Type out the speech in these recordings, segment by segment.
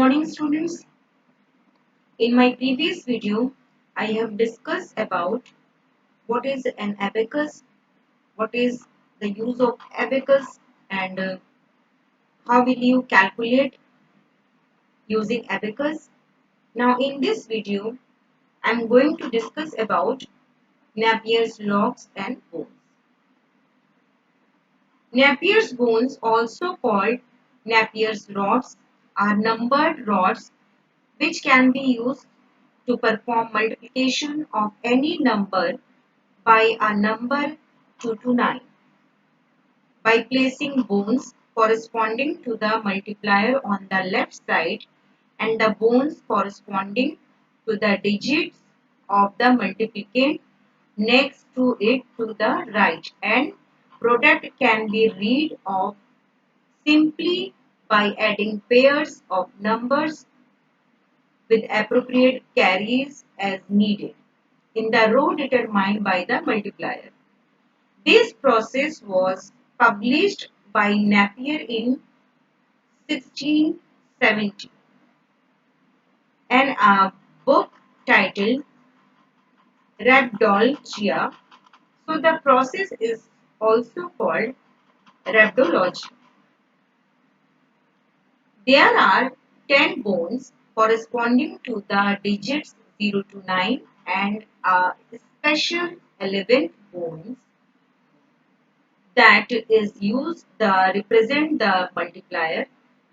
morning students. In my previous video, I have discussed about what is an abacus, what is the use of abacus and how will you calculate using abacus. Now in this video, I am going to discuss about Napier's logs and bones. Napier's bones, also called Napier's rods, are numbered rods which can be used to perform multiplication of any number by a number 2 to 9 by placing bones corresponding to the multiplier on the left side and the bones corresponding to the digits of the multiplicand next to it to the right, and product can be read off simply by adding pairs of numbers with appropriate carries as needed in the row determined by the multiplier. This process was published by Napier in 1670 and a book titled Rhabdologia. So the process is also called rhabdology. There are 10 bones corresponding to the digits 0 to 9 and a special 11th bones that is used to represent the multiplier.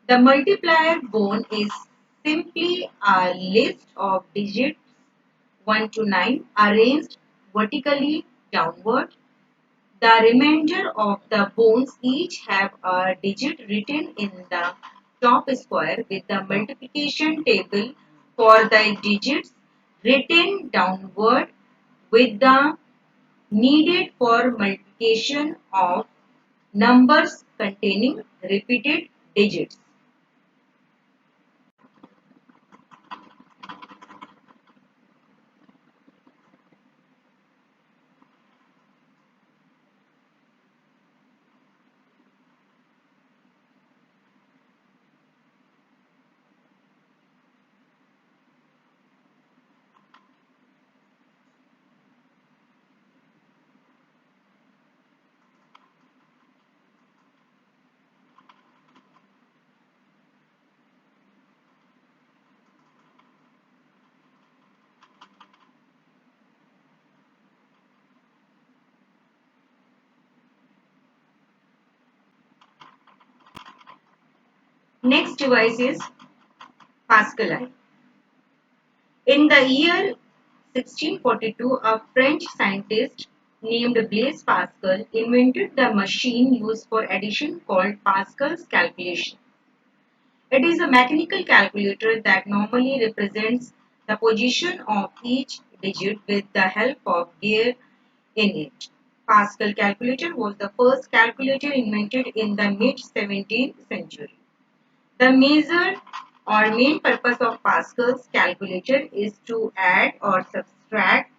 The multiplier bone is simply a list of digits 1 to 9 arranged vertically downward. The remainder of the bones each have a digit written in the top square with the multiplication table for the digits written downward with the needed for multiplication of numbers containing repeated digits. Next device is Pascal. In the year 1642, a French scientist named Blaise Pascal invented the machine used for addition called Pascal's calculation. It is a mechanical calculator that normally represents the position of each digit with the help of gear in it. Pascal calculator was the first calculator invented in the mid 17th century. The measure or main purpose of Pascal's calculator is to add or subtract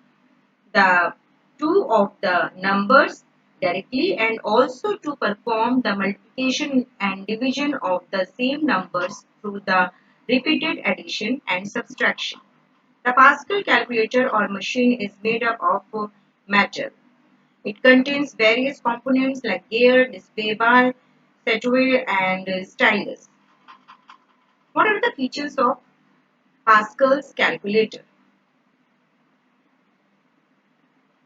the two of the numbers directly and also to perform the multiplication and division of the same numbers through the repeated addition and subtraction. The Pascal calculator or machine is made up of matter. It contains various components like gear, display bar, software and stylus. What are the features of Pascal's calculator?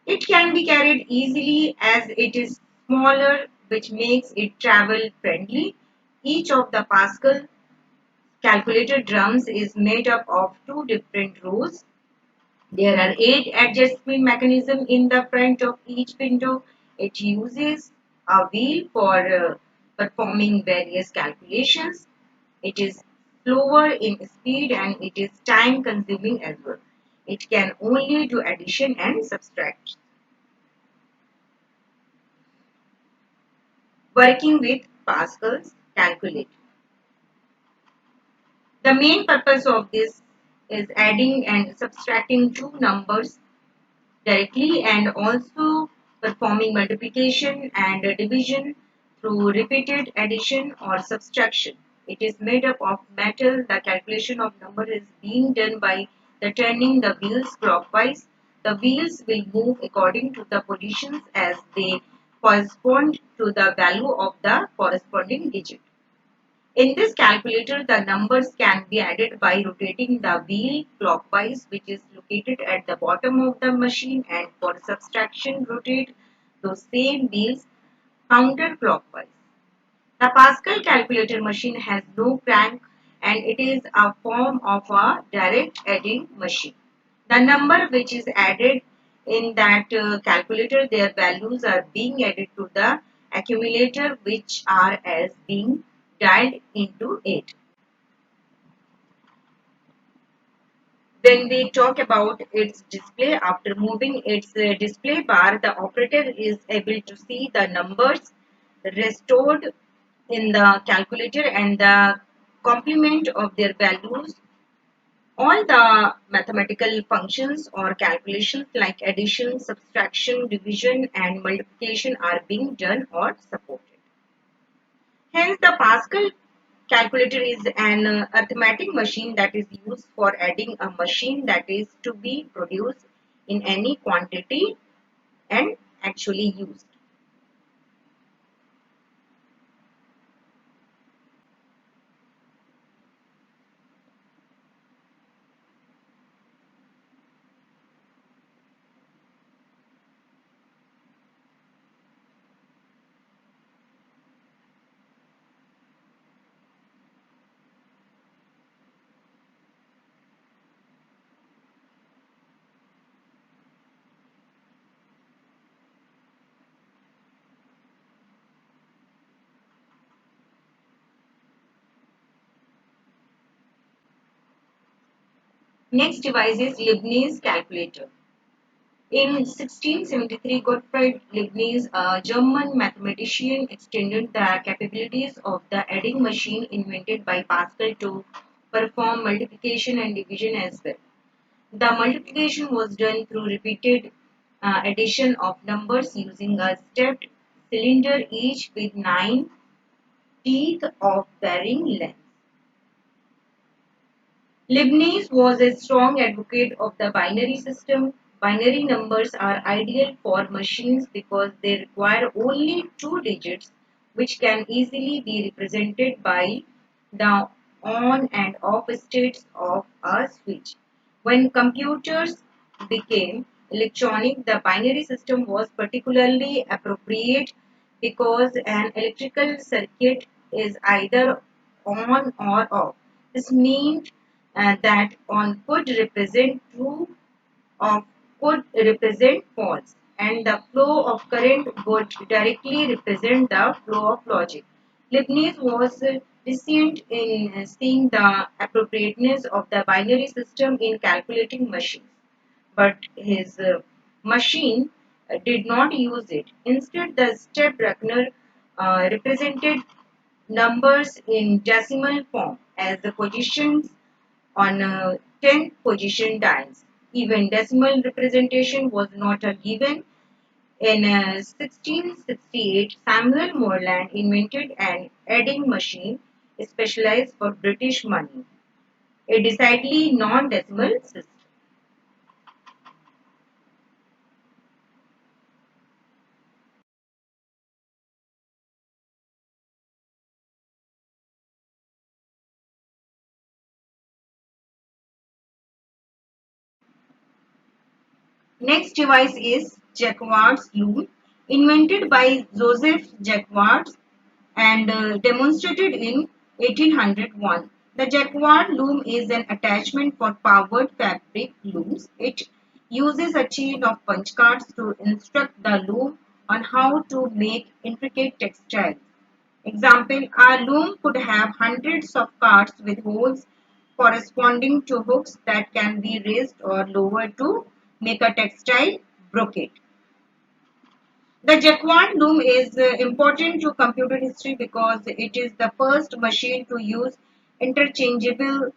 It can be carried easily as it is smaller, which makes it travel friendly. Each of the Pascal calculator drums is made up of two different rows. There are 8 adjustment mechanisms in the front of each window. It uses a wheel for performing various calculations. It is slower in speed and it is time consuming as well. It can only do addition and subtraction. Working with Pascal's calculator. The main purpose of this is adding and subtracting two numbers directly and also performing multiplication and division through repeated addition or subtraction. It is made up of metal. The calculation of number is being done by the turning the wheels clockwise. The wheels will move according to the positions as they correspond to the value of the corresponding digit. In this calculator, the numbers can be added by rotating the wheel clockwise, which is located at the bottom of the machine, and for subtraction, rotate those same wheels counterclockwise. The Pascal calculator machine has no crank and it is a form of a direct adding machine. The number which is added in that calculator, their values are being added to the accumulator which are as being dialed into it. When we talk about its display, after moving its display bar, the operator is able to see the numbers restored in the calculator and the complement of their values. All the mathematical functions or calculations like addition, subtraction, division and multiplication are being done or supported. Hence, the Pascal calculator is an arithmetic machine that is used for adding a machine that is to be produced in any quantity and actually used. Next device is Leibniz calculator. In 1673, Gottfried Leibniz, a German mathematician, extended the capabilities of the adding machine invented by Pascal to perform multiplication and division as well. The multiplication was done through repeated addition of numbers using a stepped cylinder, each with 9 teeth of varying length. Leibniz was a strong advocate of the binary system. Binary numbers are ideal for machines because they require only two digits, which can easily be represented by the on and off states of a switch. When computers became electronic, the binary system was particularly appropriate because an electrical circuit is either on or off. This means that on could represent true or could represent false, and the flow of current would directly represent the flow of logic. Leibniz was prescient in seeing the appropriateness of the binary system in calculating machines, but his machine did not use it. Instead, the step reckoner represented numbers in decimal form as the positions on 10th position dials. Even decimal representation was not a given. In 1668, Samuel Morland invented an adding machine specialized for British money, a decidedly non-decimal system. Next device is Jacquard's loom, invented by Joseph Jacquard and demonstrated in 1801. The Jacquard loom is an attachment for powered fabric looms. It uses a chain of punch cards to instruct the loom on how to make intricate textiles. Example, a loom could have hundreds of cards with holes corresponding to hooks that can be raised or lowered to make a textile brocade. The Jacquard loom is important to computer history because it is the first machine to use interchangeable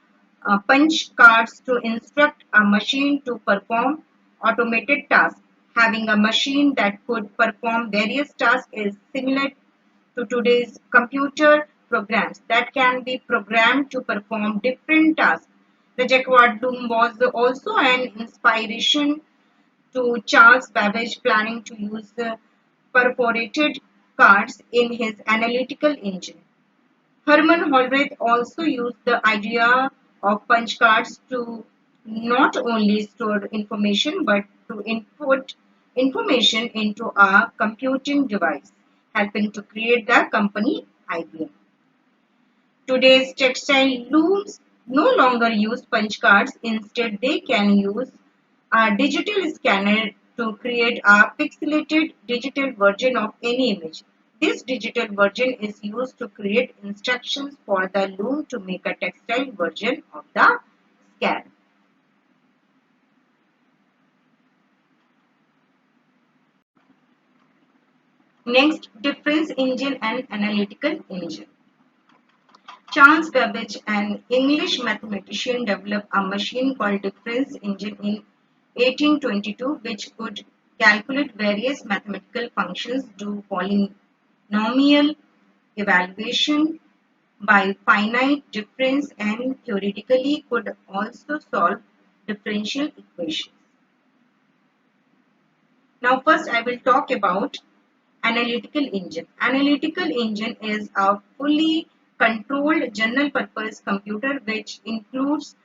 punch cards to instruct a machine to perform automated tasks. Having a machine that could perform various tasks is similar to today's computer programs that can be programmed to perform different tasks. The Jacquard loom was also an inspiration to Charles Babbage planning to use perforated cards in his analytical engine. Herman Hollerith also used the idea of punch cards to not only store information but to input information into a computing device, helping to create the company IBM. Today's textile looms no longer use punch cards, instead, they can use a digital scanner to create a pixelated digital version of any image. This digital version is used to create instructions for the loom to make a textile version of the scan. Next, difference engine and analytical engine. Charles Babbage, an English mathematician, developed a machine called difference engine in 1822 which could calculate various mathematical functions, do polynomial evaluation by finite difference, and theoretically could also solve differential equations. Now first I will talk about analytical engine. Analytical engine is a fully controlled general purpose computer which includes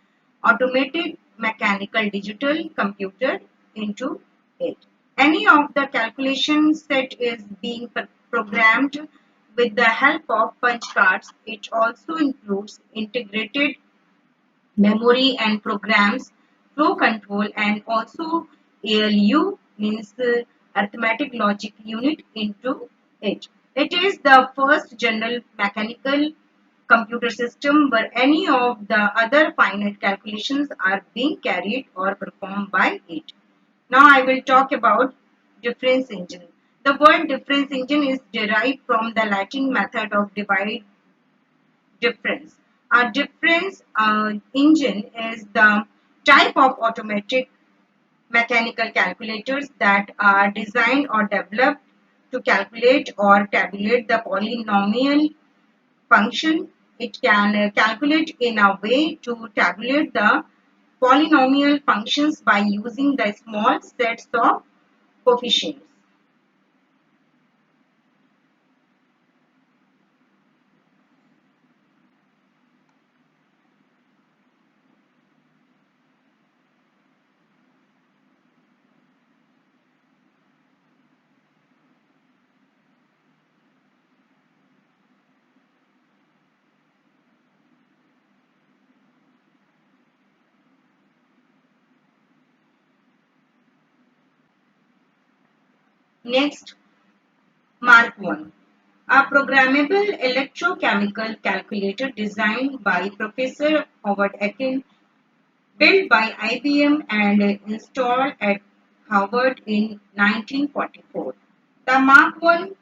automated mechanical digital computer into it. Any of the calculation set is being programmed with the help of punch cards. It also includes integrated memory and programs, flow control, and also ALU means arithmetic logic unit into it. It is the first general mechanical computer system where any of the other finite calculations are being carried or performed by it. Now I will talk about difference engine. The word difference engine is derived from the Latin method of divide difference. A difference engine is the type of automatic mechanical calculators that are designed or developed to calculate or tabulate the polynomial function. It can calculate in a way to tabulate the polynomial functions by using the small sets of coefficients. Next, Mark I. A programmable electrochemical calculator designed by Professor Howard Aiken, built by IBM and installed at Harvard in 1944. The Mark I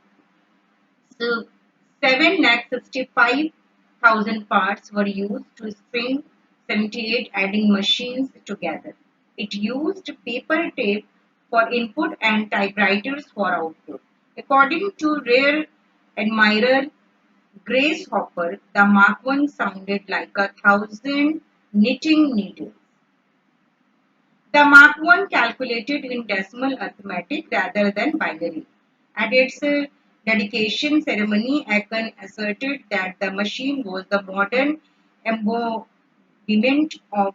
7,65,000 parts were used to string 78 adding machines together. It used paper tape for input and typewriters for output. According to rare admirer Grace Hopper, the Mark I sounded like 1,000 knitting needles. The Mark I calculated in decimal arithmetic rather than binary. At its dedication ceremony, Aiken asserted that the machine was the modern embodiment of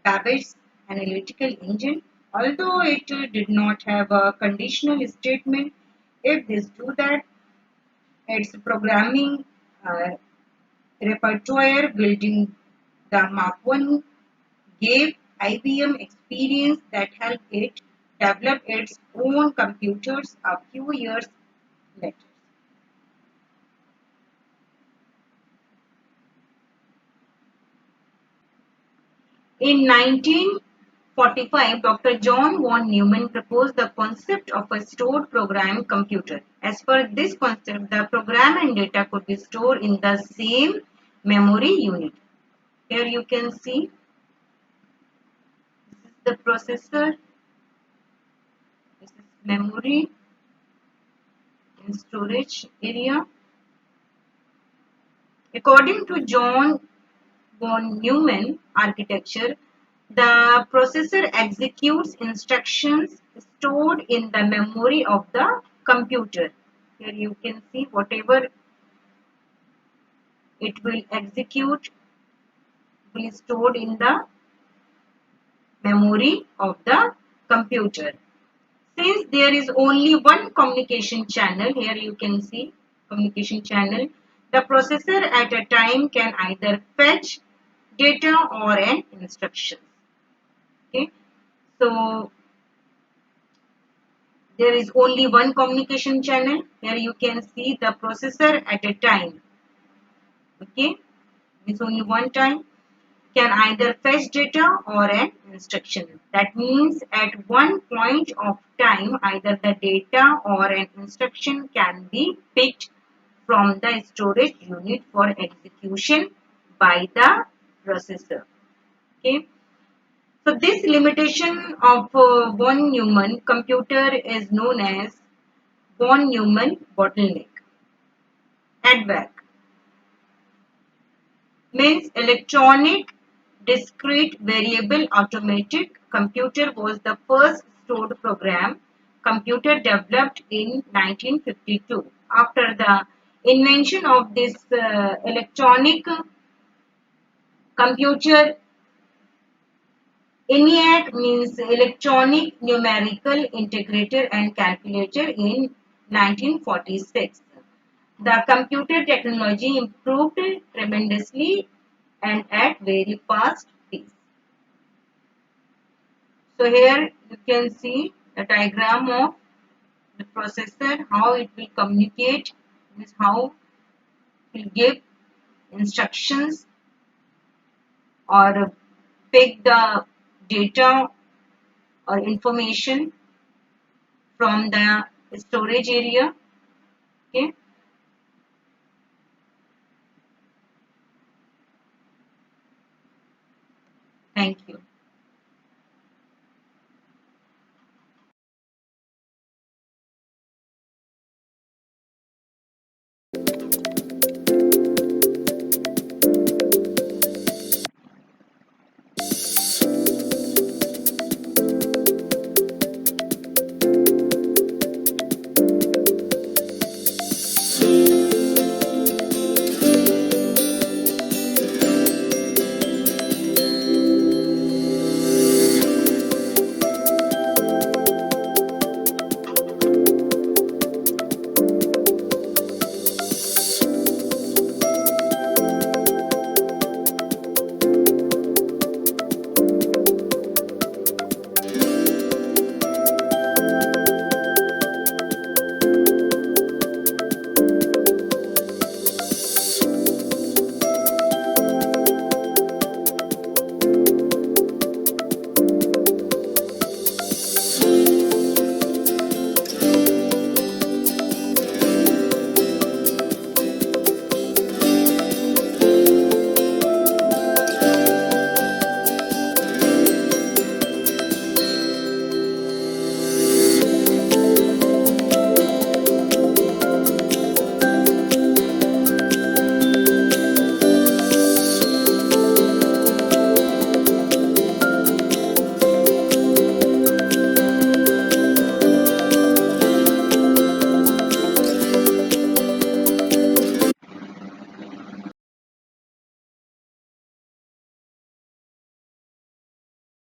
Babbage's analytical engine. Although it did not have a conditional statement, if this do that, its programming uh, repertoire building the Mark I gave IBM experience that helped it develop its own computers a few years later. In 1945, Dr. John von Neumann proposed the concept of a stored program computer. As per this concept, the program and data could be stored in the same memory unit. Here you can see this is the processor, this is memory and storage area. According to John von Neumann architecture, the processor executes instructions stored in the memory of the computer. Here you can see whatever it will execute will be stored in the memory of the computer. Since there is only one communication channel, here you can see communication channel, the processor at a time can either fetch data or an instruction. Okay, so there is only one communication channel. Here you can see the processor at a time. Okay, it's only one time can either fetch data or an instruction. That means at one point of time, either the data or an instruction can be picked from the storage unit for execution by the processor. Okay. So this limitation of von Neumann computer is known as von Neumann bottleneck. ADVAC means electronic discrete variable automatic computer was the first stored program computer developed in 1952. After the invention of this electronic computer, ENIAC means electronic numerical integrator and calculator in 1946. The computer technology improved tremendously and at very fast pace. So here you can see the diagram of the processor, how it will communicate, is how it will give instructions or pick the data or information from the storage area. Okay, thank you.